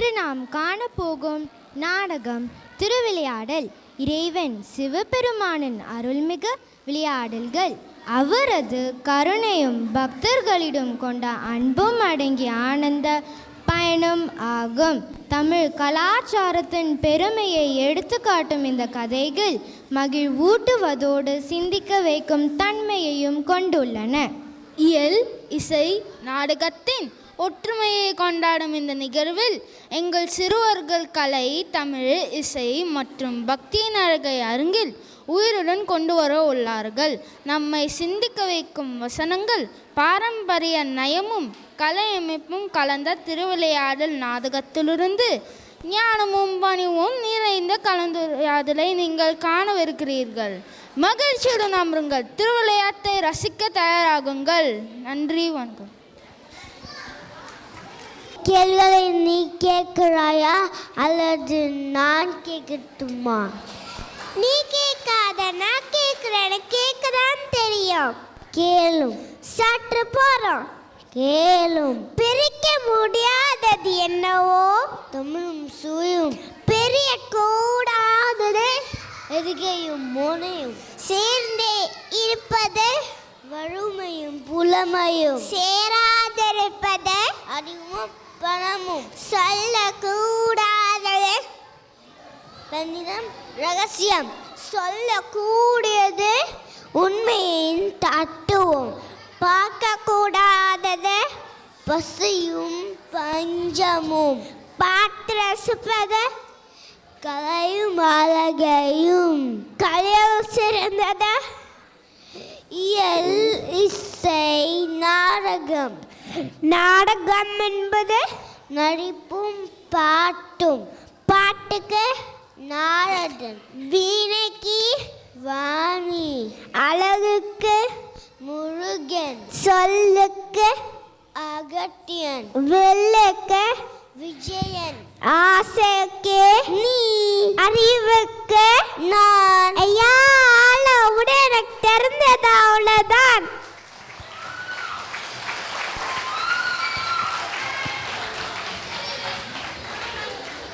இன்று நாம் காணப்போகும் நாடகம் திருவிளையாடல். இறைவன் சிவபெருமானின் அருள்மிகு விளையாடல்கள், அவரது கருணையும் பக்தர்களிடம் கொண்ட அன்பும் அடங்கிய ஆனந்த பயணம் ஆகும். தமிழ் கலாச்சாரத்தின் பெருமையை எடுத்துக்காட்டும் இந்த கதைகள் மகிழ்வூட்டுவதோடு சிந்திக்க வைக்கும் தன்மையையும் கொண்டுள்ளன. இயல், இசை, நாடகத்தின் ஒற்றுமையை கொண்டாடும் இந்த நிகழ்வில் எங்கள் சிறுவர்கள் கலை, தமிழ், இசை மற்றும் பக்தியின் அழகை அருகில் உயிருடன் கொண்டு வர உள்ளார்கள். நம்மை சிந்திக்க வைக்கும் வசனங்கள், பாரம்பரிய நயமும் கலையமைப்பும் கலந்த திருவிளையாடல் நாடகத்திலிருந்து ஞானமும் பணிவும் நிறைந்த கலந்துரையாடலை நீங்கள் காணவிருக்கிறீர்கள். மகிழ்ச்சியுடன் அமருங்கள், திருவிளையாட்டை ரசிக்க தயாராகுங்கள். நன்றி, வணக்கம். கேள்விகளை நீ கேட்கிறாயா அல்லது நான் கேட்கட்டுமா? நீ கேட்காத, நான் கேட்கிறேன்னு கேட்கதான் தெரியும். கேளும், சற்று போறோம். கேளும். பிரிக்க முடியாதது என்னவோ தமிழும் சுவையும், பெரிய கூடாதது எதுகையும் மோனையும், சேர்ந்தே இருப்பது வறுமையும் புலமையும், சேராதிருப்பது அறிவும் பணமும், சொல்லக்கூடாதது தன்னிடம் ரகசியம், சொல்லக்கூடியது உண்மையின் தத்துவம், பார்க்கக்கூடாதது பசியும் பஞ்சமும், பார்த்து ரசிப்பது கலையும் அழகையும், கலையில் சிறந்தது இயல், இசை, நாடகம். நாடகம் என்பது நடிப்பும் பாட்டும், பாட்டுக்கு நாரதன், வீணைக்கு வாணி, அழகுக்கு முருகன், சொல்லுக்கு அகத்தியன், வெள்ளுக்கு விஜயன், ஆசைக்கு நீ, அறிவுக்கு நான். ஐயா!